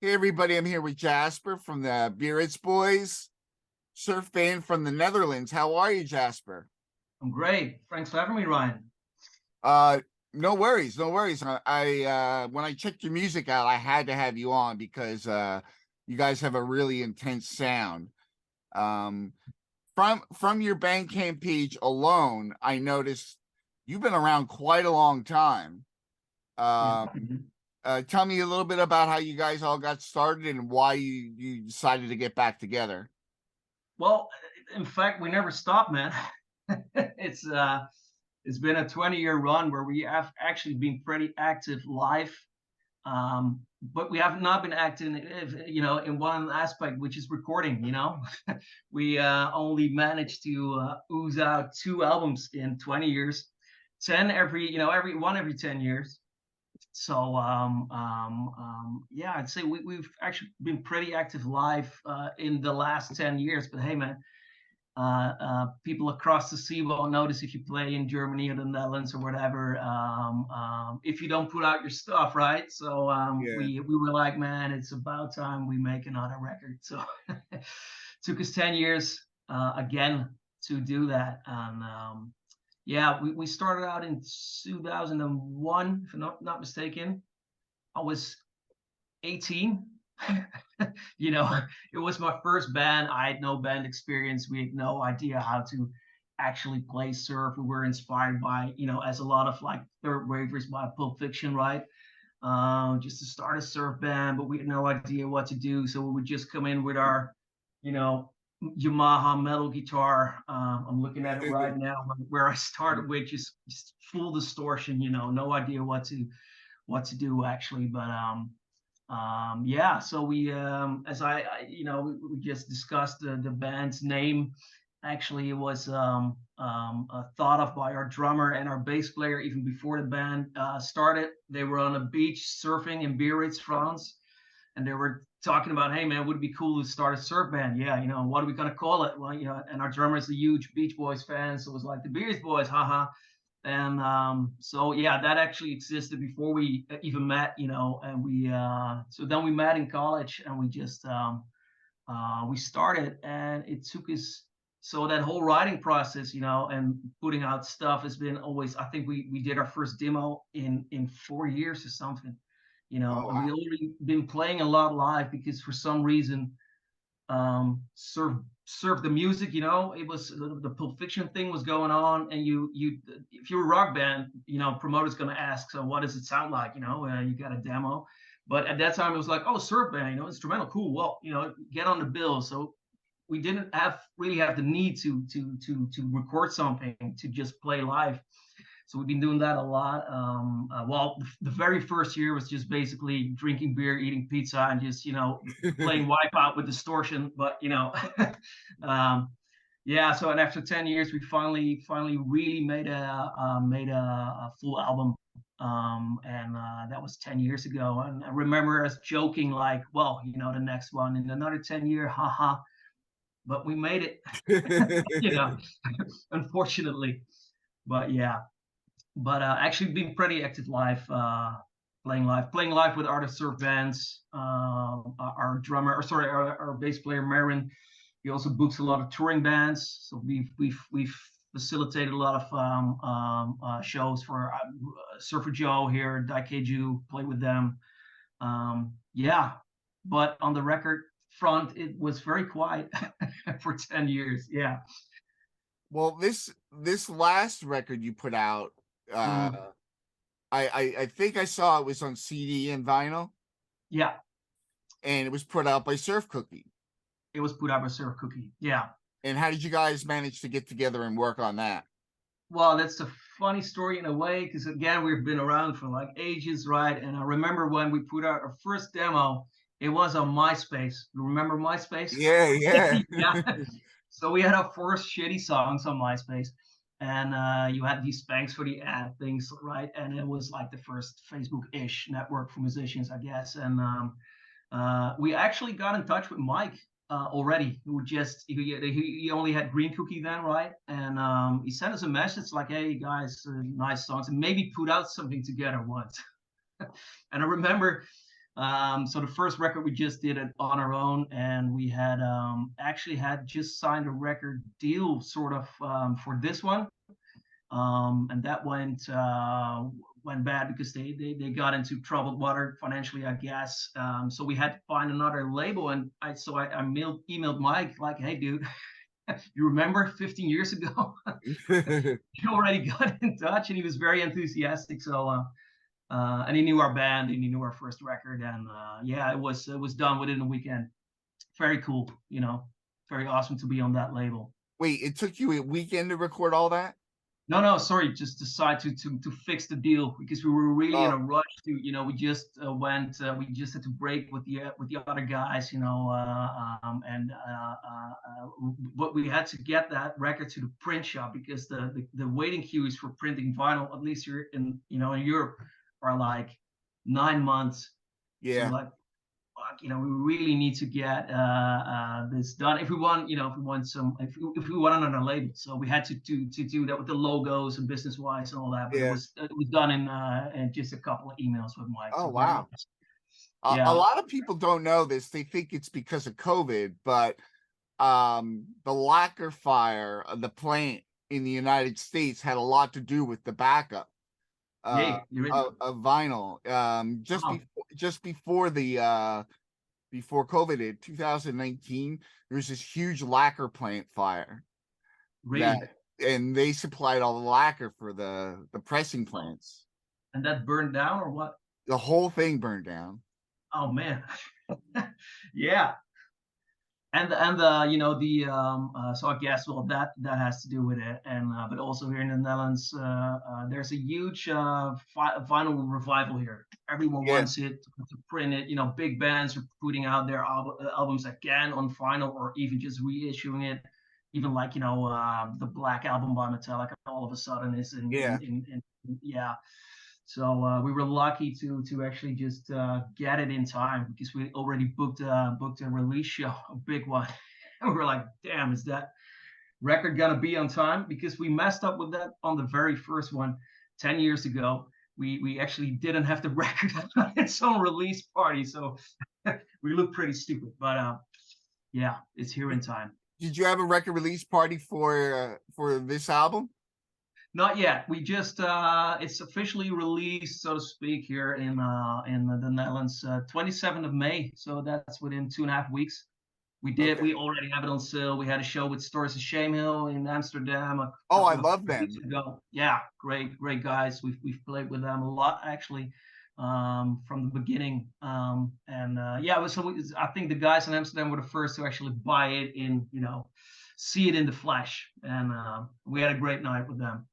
Hey everybody, I'm here with Jasper from the Biarritz Boys, surf band from the Netherlands. How are you, Jasper? I'm great. Thanks for having me, Ryan. Uh, no worries, no worries. I when I checked your music out, I had to have you on because you guys have a really intense sound. Um, from your Bandcamp page alone, I noticed you've been around quite a long time. Yeah. Um, Tell me a little bit about how you guys all got started and why you decided to get back together. Well, in fact, we never stopped, man. it's uh, it's been a 20-year run where we have actually been pretty active live, but we have not been acting, in one aspect, which is recording. We only managed to ooze out 2 albums in 20 years, 10 every 10 years. So yeah, I'd say we've actually been pretty active live in the last 10 years. But hey, man, people across the sea won't notice if you play in Germany or the Netherlands or whatever, if you don't put out your stuff, right? So Yeah. we were like, man, it's about time we make another record. So took us 10 years again to do that. And yeah, we started out in 2001, if I'm not mistaken. I was 18. you know, it was my first band. I had no band experience. We had no idea how to actually play surf. We were inspired by, as a lot of like third wavers by Pulp Fiction, right? Just to start a surf band, but we had no idea what to do. So we would just come in with our, you know, Yamaha metal guitar. I'm looking at it right now, where I started with just full distortion. No idea what to do actually, but yeah. So we, as we just discussed the band's name. Actually, it was thought of by our drummer and our bass player even before the band started. They were on a beach surfing in Biarritz, France, and they were talking about, hey man, would it be cool to start a surf band? Yeah, what are we gonna call it? Well, and our drummer is a huge Beach Boys fan, so it was like the Beach Boys, haha. And so yeah, that actually existed before we even met, and we so then we met in college, and we started, and it took us, so that whole writing process, and putting out stuff has been always, I think we did our first demo in 4 years or something, Oh and we wow. already been playing a lot live because for some reason, serve the music. It was the Pulp Fiction thing was going on, and you if you're a rock band, promoter's going to ask, so what does it sound like? You got a demo. But at that time it was like, oh, surf band, instrumental, cool, well, get on the bill. So we didn't really have the need to record something to just play live. So we've been doing that a lot. Well, the very first year was just basically drinking beer, eating pizza, and just playing Wipeout with distortion. But um, yeah. So, and after 10 years, we finally really made a full album. And that was 10 years ago. And I remember us joking like, well, the next one in another 10 year, haha. But we made it, you know, unfortunately. But yeah, but actually being pretty active live, playing live with other surf bands. Our drummer, or sorry, our bass player Marin, he also books a lot of touring bands. So we've facilitated a lot of shows for Surfer Joe here, Daikeju, play with them. Yeah, but on the record front, it was very quiet for 10 years. Yeah. Well, this last record you put out, uh, Mm, I think I saw it was on CD and vinyl, yeah, and it was put out by Surf Cookie. it was put out by Surf Cookie. Yeah. And how did you guys manage to get together and work on that? Well, that's a funny story in a way, because again, we've been around for like ages, right? And I remember when we put out our first demo, it was on MySpace. You remember MySpace? Yeah, yeah. Yeah. So we had our first shitty songs on MySpace, and you had these thanks for the ad things, right? And it was like the first Facebook-ish network for musicians, I guess. And we actually got in touch with Mike already, who just he only had Green Cookie then, right? And he sent us a message like, "Hey guys, nice songs, and maybe put out something together once." And I remember So the first record we just did it on our own, and we had actually had just signed a record deal sort of for this one, and that went bad because they got into troubled water financially, I guess. So we had to find another label, and I emailed Mike like, hey dude, you remember 15 years ago? He already got in touch, and he was very enthusiastic. So and he knew our band, and he knew our first record, and yeah, it was done within a weekend. Very cool, very awesome to be on that label. Wait, it took you a weekend to record all that? No, sorry, just decide to fix the deal because we were really in a rush to, we just we just had to break with the other guys, but we had to get that record to the print shop because the waiting queues for printing vinyl, at least here in Europe, are like 9 months. Yeah. So like, we really need to get this done if we want, if we want another label. So we had to do that with the logos and business wise and all that. But it was done in just a couple of emails with Mike. Oh, so wow. A lot of people don't know this. They think it's because of COVID, but the lacquer fire of the plant in the United States had a lot to do with the backup of vinyl. Just before before COVID in 2019, there was this huge lacquer plant fire. Really? And they supplied all the lacquer for the pressing plants. And that burned down or what? The whole thing burned down. Oh man. Yeah. And so I guess that has to do with it, and but also here in the Netherlands there's a huge vinyl revival here. Everyone wants it to print it. Big bands are putting out their albums again on vinyl or even just reissuing it. Even like the Black Album by Metallica all of a sudden is in yeah. So we were lucky to actually just get it in time because we already booked a release show, a big one. And we were like, damn, is that record gonna be on time? Because we messed up with that on the very first one 10 years ago. We actually didn't have the record on its own release party, so we look pretty stupid. But yeah, it's here in time. Did you have a record release party for this album? Not yet. We just it's officially released, so to speak, here in the Netherlands, 27th of May. So that's within 2.5 weeks. We already have it on sale. We had a show with Stories of Shame Hill in Amsterdam. I love them. Yeah, great guys. We've played with them a lot actually, from the beginning. I think the guys in Amsterdam were the first to actually buy it see it in the flesh, and we had a great night with them.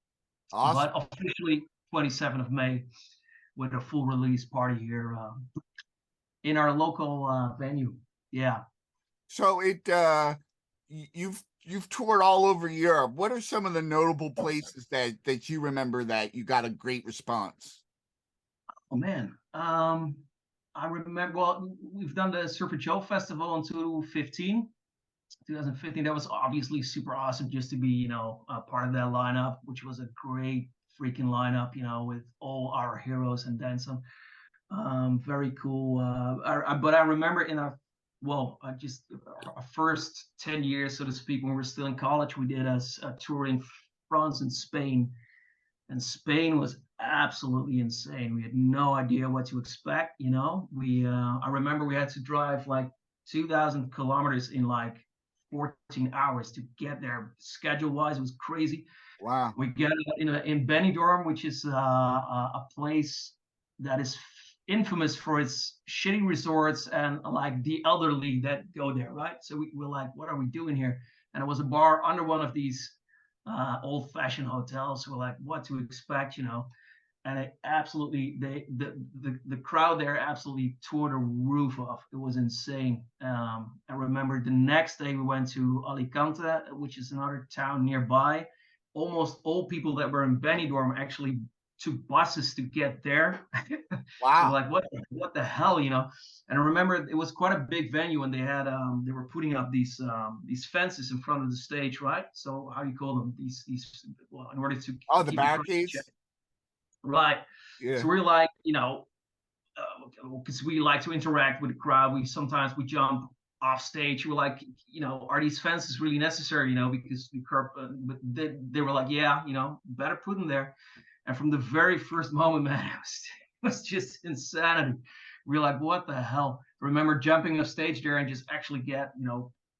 Awesome. But officially 27th of May with a full release party here in our local venue. Yeah. So you've toured all over Europe. What are some of the notable places that you remember that you got a great response? Oh man. I remember, well, we've done the Surfer Joe Festival in 2015. That was obviously super awesome just to be, a part of that lineup, which was a great freaking lineup, with all our heroes and then some. Very cool. But I remember in our first 10 years, so to speak, when we were still in college, we did a tour in France and Spain. And Spain was absolutely insane. We had no idea what to expect, I remember we had to drive like 2,000 kilometers in like 14 hours to get there. Schedule wise, it was crazy. Wow. We get in Benidorm, which is a place that is infamous for its shitty resorts and like the elderly that go there, right? So we were like, what are we doing here? And it was a bar under one of these old-fashioned hotels. We're like, what to expect, And it absolutely, the crowd there absolutely tore the roof off. It was insane. I remember the next day we went to Alicante, which is another town nearby. Almost all people that were in Benidorm actually took buses to get there. Wow. So like, what the hell, And I remember it was quite a big venue, and they were putting up these fences in front of the stage, right? So how do you call them? These in order to the barricades. Right. Yeah. So we're like, because we like to interact with the crowd. Sometimes we jump off stage. We're like, are these fences really necessary? Because but they were like, yeah, better put them there. And from the very first moment, man, it was just insanity. We're like, what the hell? I remember jumping off stage there and just actually get,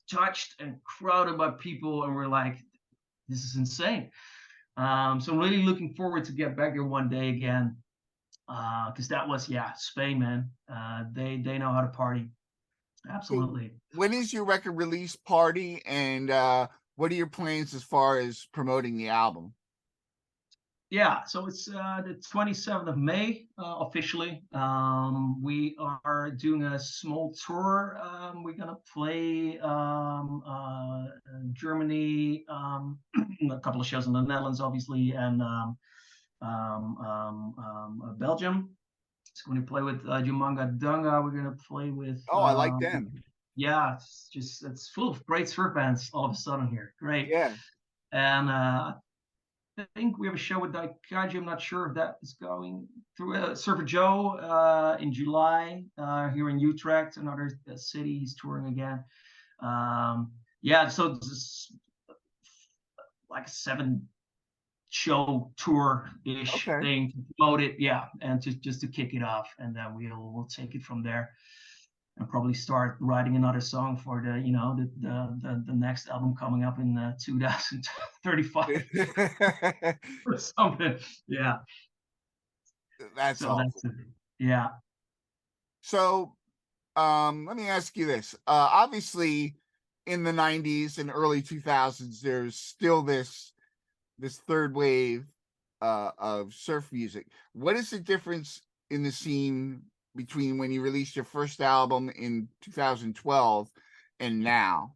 touched and crowded by people, and we're like, this is insane. So I'm really looking forward to get back there one day again, because that was, Spain, man. They know how to party. Absolutely. When is your record release party, and what are your plans as far as promoting the album? Yeah, so it's the 27th of May officially. We are doing a small tour. We're gonna play Germany, a couple of shows in the Netherlands, obviously, and Belgium. So we're gonna play with Jumanga Dunga. We're gonna play with. Oh, I like them. Yeah, it's full of great surf bands all of a sudden here. Great. Yeah. And I think we have a show with Daikaji. I'm not sure if that is going through. Surfer Joe in July here in Utrecht, another city. He's touring again. So it's like a 7-show tour-ish thing to promote it. Yeah, and just to kick it off, and then we'll take it from there. And probably start writing another song for the next album coming up in 2035 or something. Yeah, that's awesome. Yeah. So, let me ask you this. Obviously, in the 90s and early 2000s, there's still this third wave of surf music. What is the difference in the scene between when you released your first album in 2012 and now?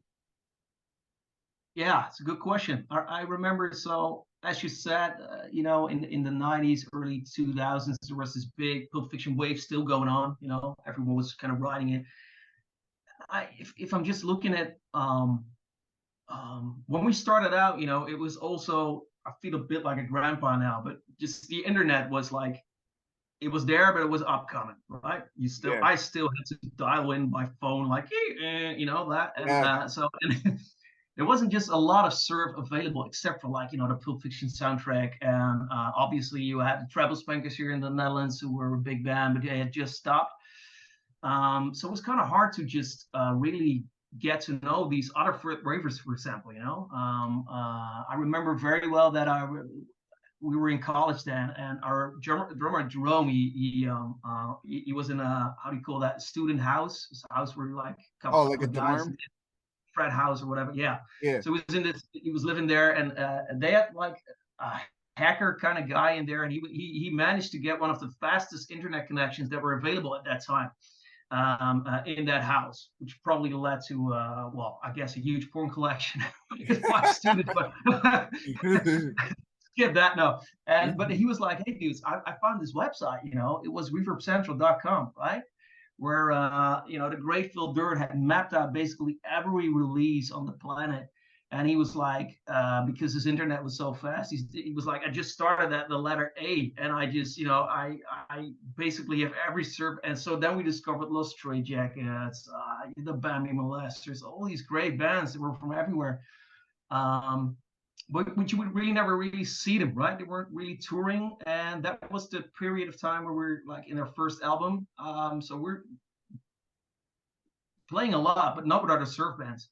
Yeah, it's a good question. I remember, so as you said, in the 90s, early 2000s, there was this big Pulp Fiction wave still going on. Everyone was kind of riding it. If I'm just looking at when we started out, it was also, I feel a bit like a grandpa now, but just the internet was like, it was there, but it was upcoming, right? I still had to dial in by phone, like, that. And so there wasn't just a lot of surf available, except for like, the Pulp Fiction soundtrack. And obviously you had the Treble Spankers here in the Netherlands, who were a big band, but they had just stopped. So it was kind of hard to just really get to know these other ravers, for example. I remember very well that we were in college then, and our drummer Jerome, he was in a, how do you call that, student house? It's a house where like a couple like a guys, dorm? frat house or whatever. Yeah. So he was living there, and they had like a hacker kind of guy in there, and he managed to get one of the fastest internet connections that were available at that time in that house, which probably led to I guess a huge porn collection. 5 students, but skip that, no. But he was like, hey dudes, I found this website, it was reverbcentral.com, right, where the great Phil Durr had mapped out basically every release on the planet. And he was like, because his internet was so fast, he was like, I just started at the letter A, and I just, I basically have every surf. And so then we discovered Los Stray Jackets, the Bambi Molesters, all these great bands that were from everywhere. But you would really never really see them, right? They weren't really touring, and that was the period of time where we're like in our first album. So we're playing a lot, but not with other surf bands.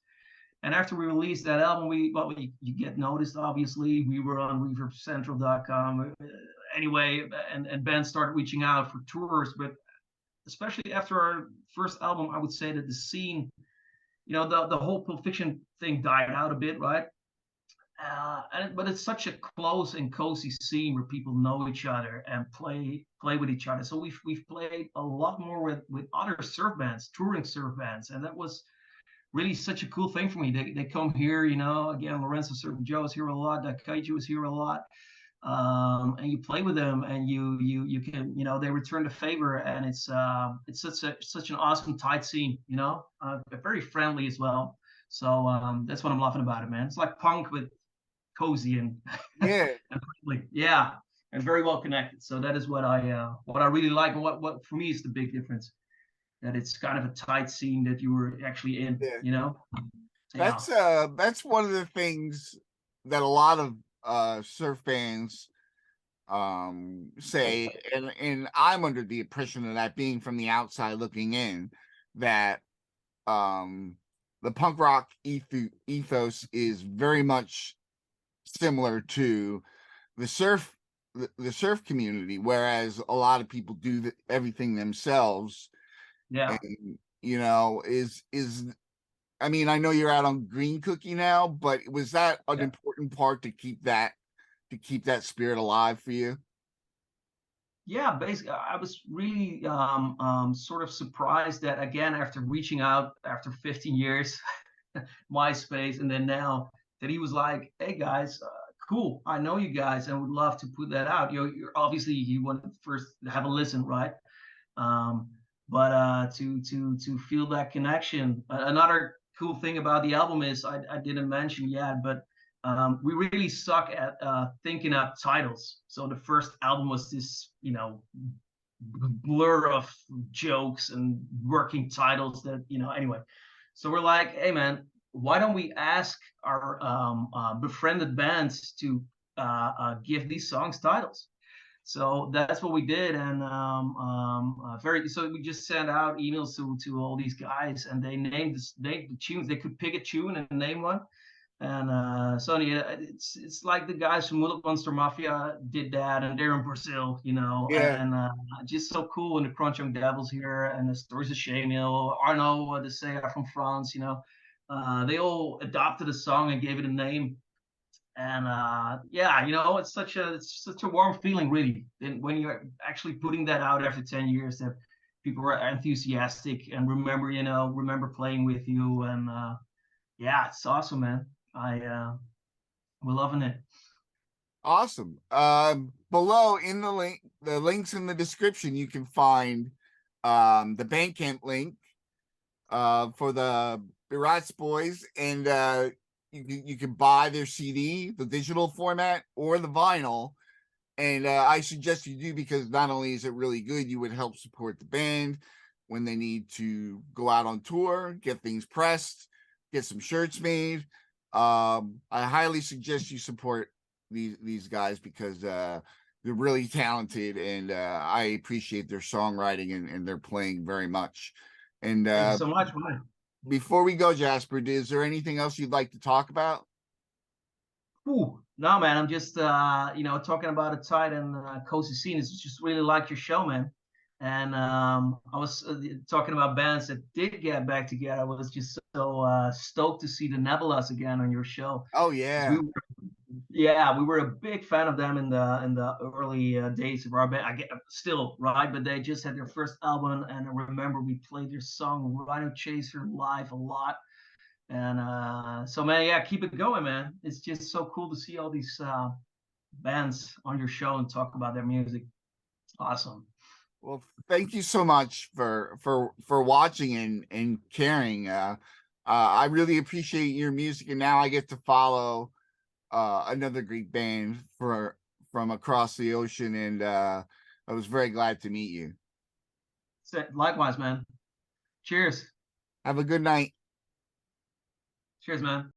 And after we released that album, you get noticed, obviously. We were on reverbcentral.com anyway, and bands started reaching out for tours. But especially after our first album, I would say that the scene, the whole Pulp Fiction thing died out a bit, right? But it's such a close and cozy scene where people know each other and play with each other. So we've played a lot more with other surf bands, touring surf bands, and that was really such a cool thing for me. They come here, again, Lorenzo Surf Joe is here a lot, Daikaiju is here a lot, and you play with them, and you can, they return the favor, and it's such an awesome tight scene, very friendly as well. So that's what I'm loving about it, man. It's like punk, but cozy and yeah and friendly. Yeah. and very well connected. So that is what I really like, and what for me is the big difference, that it's kind of a tight scene that you were actually in, Yeah. you know. Yeah, That's one of the things that a lot of surf fans say, and I'm under the impression of that, being from the outside looking in, that the punk rock ethos is very much similar to the surf community, whereas a lot of people do everything themselves. yeah, And is I mean, I know you're out on Green Cookie now, but was that an yeah. important part to keep that spirit alive for you? Yeah, basically, I was really sort of surprised that, again, after reaching out after 15 years, MySpace, and then now, that he was like, "Hey guys, cool, I know you guys, and would love to put that out." You're obviously, you want to first have a listen, right? Um, but to feel that connection. Another cool thing about the album is, I didn't mention yet, but we really suck at thinking up titles. So the first album was this, blur of jokes and working titles that, anyway. So we're like, hey man, why don't we ask our befriended bands to give these songs titles? So that's what we did, and so we just sent out emails to all these guys, and they named the tunes. They could pick a tune and name one. And so yeah, it's like the guys from Monster Mafia did that, and they're in Brazil, Yeah. and just so cool. And the Crunch Young Devils here, and the Stories of Shamil, Arno de Sea from France, they all adopted a song and gave it a name. And yeah, it's such a warm feeling, really, and when you're actually putting that out after 10 years, that people are enthusiastic and remember playing with you. And yeah, it's awesome, man. We're loving it. Awesome. Below in the links in the description, you can find the Bandcamp link for the Biarritz boys, and you can buy their CD, the digital format, or the vinyl. And I suggest you do, because not only is it really good, you would help support the band when they need to go out on tour, get things pressed, get some shirts made. I highly suggest you support these guys, because they're really talented, and I appreciate their songwriting and their playing very much. And Thank you so much, man. before we go, Jasper, is there anything else you'd like to talk about? Ooh, no, man. I'm just talking about a tight and cozy scene. It's just really like your show, man. And I was talking about bands that did get back together. I was just so stoked to see the Nebulas again on your show, Oh because yeah. we were a big fan of them in the early days of our band. I get still right, but they just had their first album, and I remember we played their song Rhino Chaser live a lot. And so, man, yeah, keep it going, man. It's just so cool to see all these bands on your show and talk about their music. Awesome. Well, thank you so much for watching and caring. I really appreciate your music, and now I get to follow another Greek band from across the ocean, and I was very glad to meet you. Likewise, man. Cheers. Have a good night. Cheers, man.